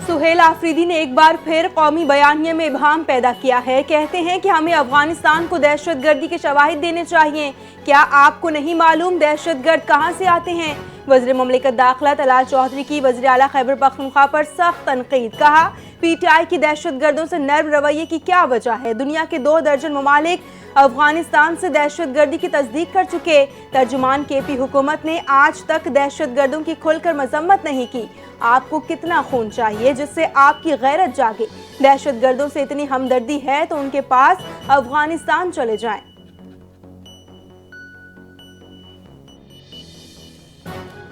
सुहेल आफरीदी ने एक बार फिर कौमी बयानिए में इबहम पैदा किया है। कहते हैं कि हमें अफगानिस्तान को दहशतगर्दी के शवाहिद देने चाहिए। क्या आपको नहीं मालूम दहशतगर्द कहां से आते हैं? वज़ीर मुमलिकत दाखिला तलाल चौधरी की वज़ीर आला खैबर पख्तूनख्वा पर सख्त तनकीद। कहा, PTI की दहशतगर्दों से नर्म रवैये की क्या वजह है? दुनिया के 2 दर्जन ममालिक अफगानिस्तान से दहशतगर्दी की तस्दीक कर चुके। तर्जुमान KP हुकूमत ने आज तक दहशतगर्दों की खुलकर मजम्मत नहीं की। आपको कितना खून चाहिए जिससे आपकी गैरत जागे? दहशतगर्दों से इतनी हमदर्दी है तो उनके पास अफगानिस्तान चले जाएं।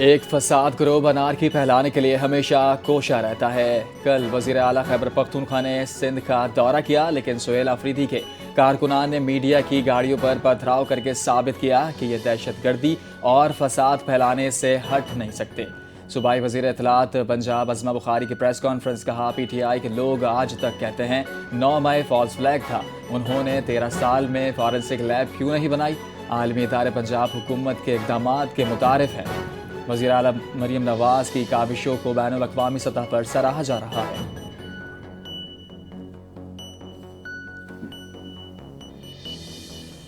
एक फसाद ग्रोह अनारकी फैलाने के लिए हमेशा कोशा रहता है। कल वज़ीर आला खैबर पख्तूनख्वा ने सिंध का दौरा किया, लेकिन सुहेल आफरीदी के कारकुनान ने मीडिया की गाड़ियों पर पथराव करके साबित किया कि ये दहशतगर्दी और फसाद फैलाने से हट नहीं सकते। सूबाई वज़ीर इत्तलात पंजाब अज़मा बुखारी की प्रेस कॉन्फ्रेंस। कहा, PTI के लोग आज तक कहते हैं 9 मई फॉल्स फ्लैग था। उन्होंने 13 साल में फॉरेंसिक लैब क्यों नहीं बनाई? आलमी इदारे पंजाब हुकूमत के इक़दामात के मुतारिफ है। वज़ीर आला मरियम नवाज़ की काविशों को बैनुल अक़वामी सतह पर सराहा जा रहा है।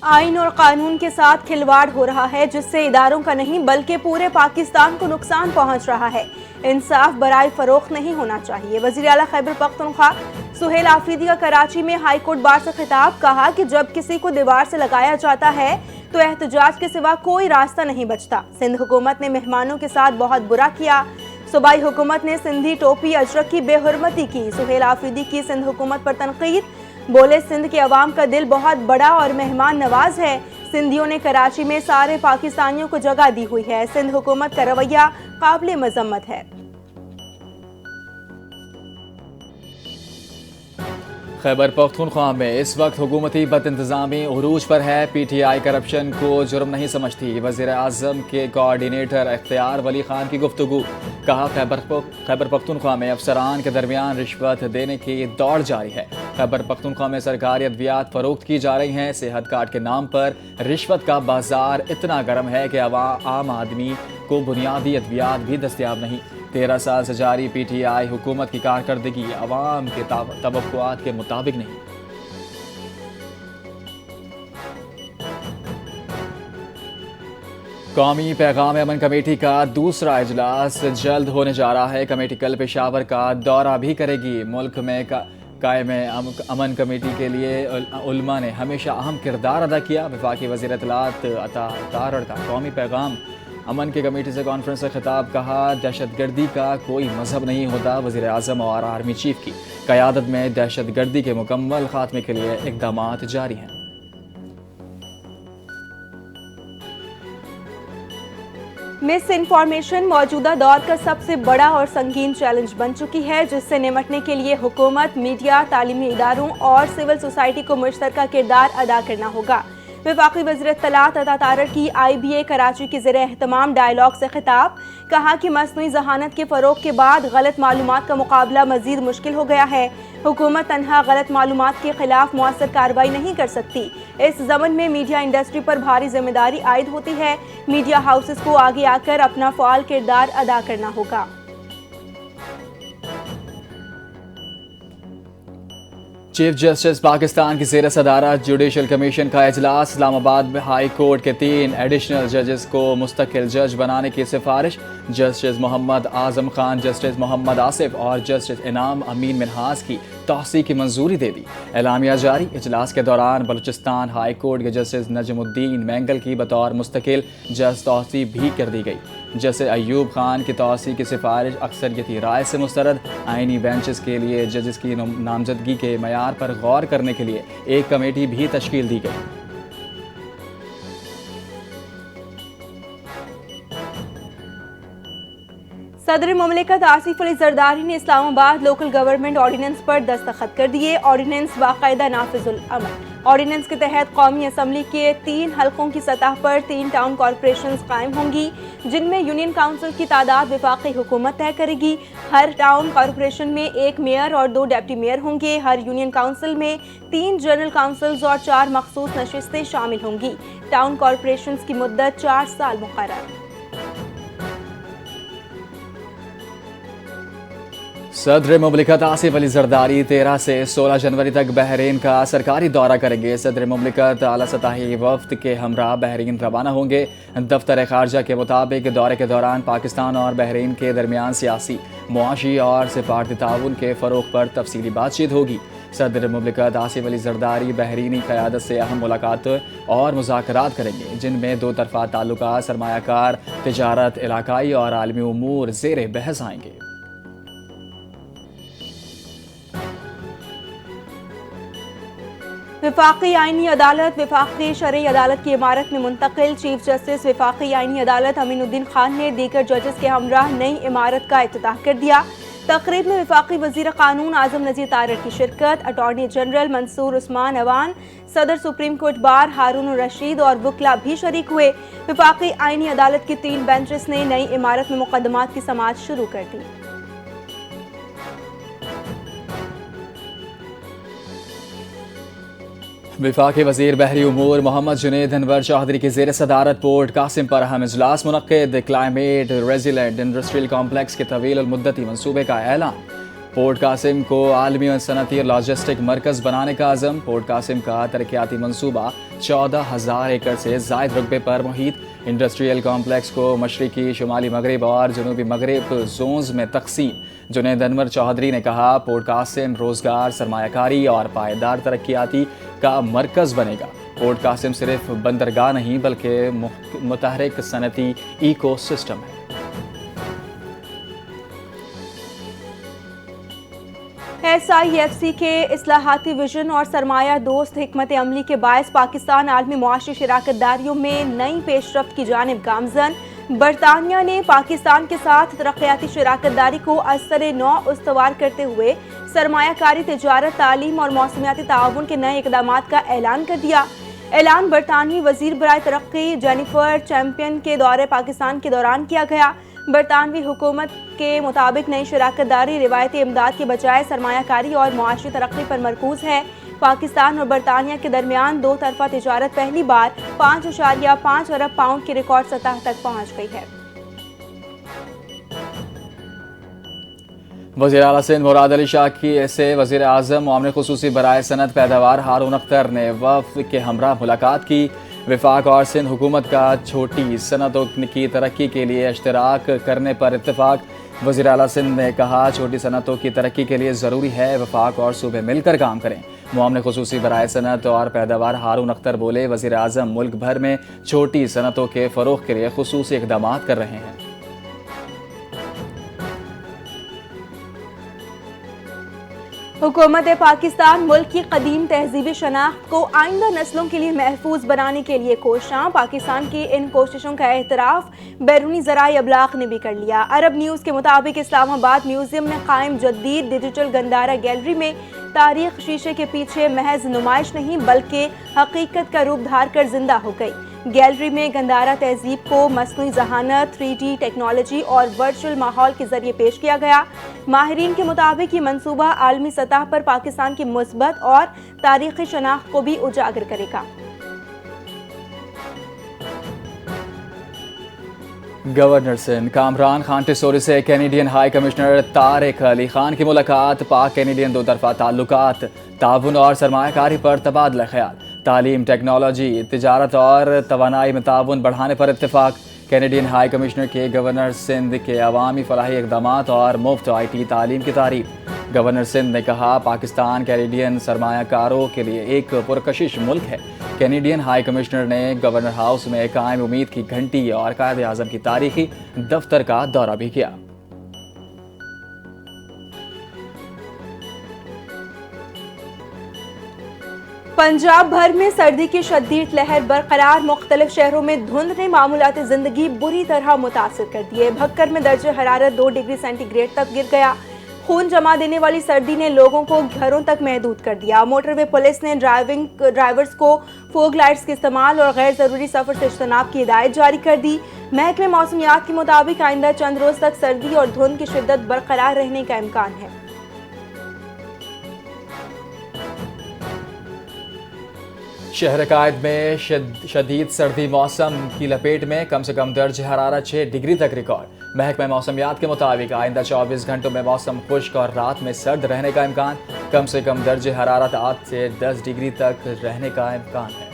आइन और कानून के साथ खिलवाड़ हो रहा है, जिससे इदारों का नहीं बल्कि पूरे पाकिस्तान को नुकसान पहुंच रहा है। इंसाफ बराए फरोख्त नहीं होना चाहिए। वज़ीर आला खैबर पख्तूनख्वा सुहेल आफरीदी का कराची में हाई कोर्ट बार से खिताब। कहा कि जब किसी को दीवार से लगाया जाता है तो एहतजाज के सिवा कोई रास्ता नहीं बचता। सिंध हुकूमत ने मेहमानों के साथ बहुत बुरा किया। सूबाई हुकूमत ने सिंधी टोपी अजरक की बेहुरमती की। सुहेल आफरीदी की सिंध हुकूमत पर तनकीद। बोले, सिंध के अवाम का दिल बहुत बड़ा और मेहमान नवाज है। सिंधियों ने कराची में सारे पाकिस्तानियों को जगह दी हुई है। सिंध हुकूमत का रवैया काबिल मजम्मत है। खैबर पख्तूनख्वा में इस वक्त हुकूमती बदइंतज़ामी उरूज पर है। PTI करप्शन को जुर्म नहीं समझती। वज़ीर आज़म के कोऑर्डिनेटर इख्तियार वली खान की गुफ्तगू। कहा, खैबर पख्तूनख्वा में अफसरान के दरमियान रिश्वत देने की दौड़ जारी है। खैबर पख्तूनख्वा में सरकारी अद्वियात फरोख्त की जा रही हैं। सेहत कार्ड के नाम पर रिश्वत का बाजार इतना गर्म है कि आम आदमी को बुनियादी अद्वियात भी दस्तयाब नहीं। 13 साल से जारी PTI हुकूमत की कारकर्दगी अवाम के तवक्कुआत के मुताबिक नहीं। कौमी पैगाम अमन कमेटी का दूसरा इजलास जल्द होने जा रहा है। कमेटी कल पेशावर का दौरा भी करेगी। मुल्क में कायम अमन कमेटी के लिए उलमा ने हमेशा अहम किरदार अदा किया। वफाकी वज़ीर इत्तलात अता तारड़ का कौमी पैगाम अमन की कमेटी से कॉन्फ्रेंस से खिताब। कहा, दहशतगर्दी का कोई मजहब नहीं होता। वज़ीर आज़म और आर्मी चीफ की क़यादत में दहशतगर्दी के मुकम्मल खात्मे के लिए इक़दामात जारी हैं। मिस इन्फॉर्मेशन मौजूदा दौर का सबसे बड़ा और संगीन चैलेंज बन चुकी है, जिससे निपटने के लिए हुकूमत, मीडिया, तालीमी इदारों और सिविल सोसाइटी को मुश्तरका किरदार अदा करना होगा। वफाकी वज़ीर इत्तलात अता तारड़ की IBA कराची के ज़ेरे एहतमाम डायलॉग से खिताब। कहा कि मसनूई ज़हानत के फ़रोग के बाद गलत मालूमात का मुकाबला मज़ीद मुश्किल हो गया है। हुकूमत तन्हा गलत मालूमात के खिलाफ मुअस्सर कार्रवाई नहीं कर सकती। इस ज़मन में मीडिया इंडस्ट्री पर भारी जिम्मेदारी आयद होती है। मीडिया हाउसेस को आगे आकर अपना फ़आल किरदार अदा करना होगा। चीफ जस्टिस पाकिस्तान की ज़ेर सदारत जुडिशल कमीशन का इजलास। इस्लामाबाद में हाई कोर्ट के 3 एडिशनल जजेस को मुस्तकिल जज बनाने की सिफारिश। जस्टिस मोहम्मद आज़म खान, जस्टिस मोहम्मद आसिफ और जस्टिस इनाम अमीन मिनहास की तौसीक की मंजूरी दे दी। एलामिया जारी। इजलास के दौरान बलूचिस्तान हाई कोर्ट के जस्टिस नजमुद्दीन मैंगल की बतौर मुस्तकिल जज तौसीक भी कर दी गई। जस्टिस अयूब खान की तौसीक की सिफारिश अक्सरियती राय से मुस्तरद। आइनी बेंचेस के लिए जजेस की नामजदगी के मयार पर गौर करने के लिए एक कमेटी भी तश्कील दी गई। सदर मुमलिकत आसिफ अली जरदारी ने इस्लामाबाद लोकल गवर्नमेंट ऑर्डिनेंस पर दस्तखत कर दिए। ऑर्डिनेंस बाकायदा नाफिजुल अमल। ऑर्डिनेंस के तहत कौमी असम्बली के 3 हलकों की सतह पर 3 टाउन कॉरपोरेशंस कायम होंगी, जिनमें यूनियन काउंसिल की तादाद वफाकी हुकूमत तय करेगी। हर टाउन कॉरपोरेशन में 1 मेयर और 2 डिप्टी मेयर होंगे। हर यूनियन काउंसिल में 3 जनरल काउंसिल्स और 4 मखसूस नशिस्तें शामिल होंगी। टाउन कॉरपोरेशंस की मुद्दत 4 साल मुकर्रर। صدر مملکت آصف علی زرداری 13 سے 16 جنوری تک بحرین کا سرکاری دورہ کریں گے۔ صدر مملکت اعلیٰ سطحی وفد کے ہمراہ بحرین روانہ ہوں گے۔ دفتر خارجہ کے مطابق دورے کے دوران پاکستان اور بحرین کے درمیان سیاسی، معاشی اور سفارتی تعاون کے فروغ پر تفصیلی بات چیت ہوگی۔ صدر مملکت آصف علی زرداری بحرینی قیادت سے اہم ملاقات اور مذاکرات کریں گے، جن میں دو طرفہ تعلقات، سرمایہ کار، تجارت، علاقائی اور عالمی امور زیر بحث آئیں گے۔ وفاقی آئینی عدالت وفاقی شرعی عدالت کی عمارت میں منتقل۔ چیف جسٹس وفاقی آئینی عدالت امین الدین خان نے دیگر ججز کے ہمراہ نئی عمارت کا افتتاح کر دیا۔ تقریب میں وفاقی وزیر قانون اعظم نذیر طارڑ کی شرکت، اٹارنی جنرل منصور عثمان اوان، صدر سپریم کورٹ بار ہارون الرشید اور وکلاء بھی شریک ہوئے۔ وفاقی آئینی عدالت کی 3 بینچز نے نئی عمارت میں مقدمات کی سماعت شروع کر دی۔ وفاقی وزیر بحری امور محمد جنید انور چودھری کی زیر صدارت پورٹ قاسم پر اہم اجلاس منعقد۔ کلائمیٹ ریزیلنٹ انڈسٹریل کمپلیکس کے طویل المدتی منصوبے کا اعلان۔ پورٹ قاسم کو عالمی اور صنعتی اور لاجسٹک مرکز بنانے کا عزم۔ پورٹ قاسم کا ترقیاتی منصوبہ 14,000 ایکڑ سے زائد رقبے پر محیط انڈسٹریل کمپلیکس کو مشرقی، شمالی مغرب اور جنوبی مغرب زونز میں تقسیم۔ جنید انور چودھری نے کہا، پورٹ قاسم روزگار، سرمایہ کاری اور پائیدار ترقیاتی کا مرکز بنے گا۔ پورٹ قاسم صرف بندرگاہ نہیں بلکہ متحرک صنعتی ایکو سسٹم ہے۔ SIFC کے اصلاحاتی ویژن اور سرمایہ دوست حکمت عملی کے باعث پاکستان عالمی معاشی شراکت داریوں میں نئی پیش رفت کی جانب گامزن۔ برطانیہ نے پاکستان کے ساتھ ترقیاتی شراکت داری کو از سر نو استوار کرتے ہوئے سرمایہ کاری، تجارت، تعلیم اور موسمیاتی تعاون کے نئے اقدامات کا اعلان کر دیا۔ اعلان برطانوی وزیر برائے ترقی جینیفر چیمپئن کے دورے پاکستان کے دوران کیا گیا۔ برطانوی حکومت کے مطابق نئی شراکت داری روایتی امداد کے بجائے سرمایہ کاری اور معاشی ترقی پر مرکوز ہے۔ پاکستان اور برطانیہ کے درمیان دو طرفہ تجارت پہلی بار 5.5 ارب پاؤنڈ کی ریکارڈ سطح تک پہنچ گئی ہے۔ وزیر اعلیٰ سندھ مراد علی شاہ کی سے وزیر اعظم معاون خصوصی برائے صنعت پیداوار ہارون اختر نے وفد کے ہمراہ ملاقات کی۔ وفاق اور سندھ حکومت کا چھوٹی صنعتوں کی ترقی کے لیے اشتراک کرنے پر اتفاق۔ وزیر اعلیٰ سندھ نے کہا، چھوٹی صنعتوں کی ترقی کے لیے ضروری ہے وفاق اور صوبے مل کر کام کریں۔ معاون خصوصی برائے صنعت اور پیداوار ہارون اختر بولے، وزیر اعظم ملک بھر میں چھوٹی صنعتوں کے فروغ کے لیے خصوصی اقدامات کر رہے ہیں۔ حکومت پاکستان ملک کی قدیم تہذیبی شناخت کو آئندہ نسلوں کے لیے محفوظ بنانے کے لیے کوشاں۔ پاکستان کی ان کوششوں کا اعتراف بیرونی ذرائع ابلاغ نے بھی کر لیا۔ عرب نیوز کے مطابق اسلام آباد میوزیم میں قائم جدید ڈیجیٹل گندارا گیلری میں تاریخ شیشے کے پیچھے محض نمائش نہیں بلکہ حقیقت کا روپ دھار کر زندہ ہو گئی۔ گیلری میں گندارا تہذیب کو مصنوعی ذہانت، 3D ٹیکنالوجی اور ورچوئل ماحول کے ذریعے پیش کیا گیا۔ ماہرین کے مطابق یہ منصوبہ عالمی سطح پر پاکستان کی مثبت اور تاریخی شناخت کو بھی اجاگر کرے گا۔ گورنر سندھ کامران خان ٹیسوری سے Canadian high commissioner Tariq Ali Khan کی ملاقات۔ پاک کینیڈین دو طرفہ تعلقات، تعاون اور سرمایہ کاری پر تبادلہ خیال، تعلیم، ٹیکنالوجی، تجارت اور توانائی میں تعاون بڑھانے پر اتفاق۔ کینیڈین ہائی کمشنر کے گورنر سندھ کے عوامی فلاحی اقدامات اور مفت IT تعلیم کی تعریف۔ گورنر سندھ نے کہا، پاکستان کینیڈین سرمایہ کاروں کے لیے ایک پرکشش ملک ہے۔ کینیڈین ہائی کمشنر نے گورنر ہاؤس میں قائم امید کی گھنٹی اور قائد اعظم کی تاریخی دفتر کا دورہ بھی کیا۔ پنجاب بھر میں سردی کی شدید لہر برقرار، مختلف شہروں میں دھند نے معمولات زندگی بری طرح متاثر کر دیے۔ بھکر میں درجہ حرارت 2 ڈگری سینٹی گریڈ تک گر گیا۔ خون جما دینے والی سردی نے لوگوں کو گھروں تک محدود کر دیا۔ موٹر وے پولیس نے ڈرائیورز کو فوگ لائٹس کے استعمال اور غیر ضروری سفر سے اجتناب کی ہدایت جاری کر دی۔ محکمہ موسمیات کے مطابق آئندہ چند روز تک سردی اور دھند کی شدت برقرار رہنے کا امکان ہے۔ شہر قائد میں شدید سردی موسم کی لپیٹ میں کم سے کم درجہ حرارت 6 ڈگری تک ریکارڈ۔ محکمہ موسمیات کے مطابق آئندہ 24 گھنٹوں میں موسم خشک اور رات میں سرد رہنے کا امکان۔ کم سے کم درجہ حرارت 8 سے 10 ڈگری تک رہنے کا امکان ہے۔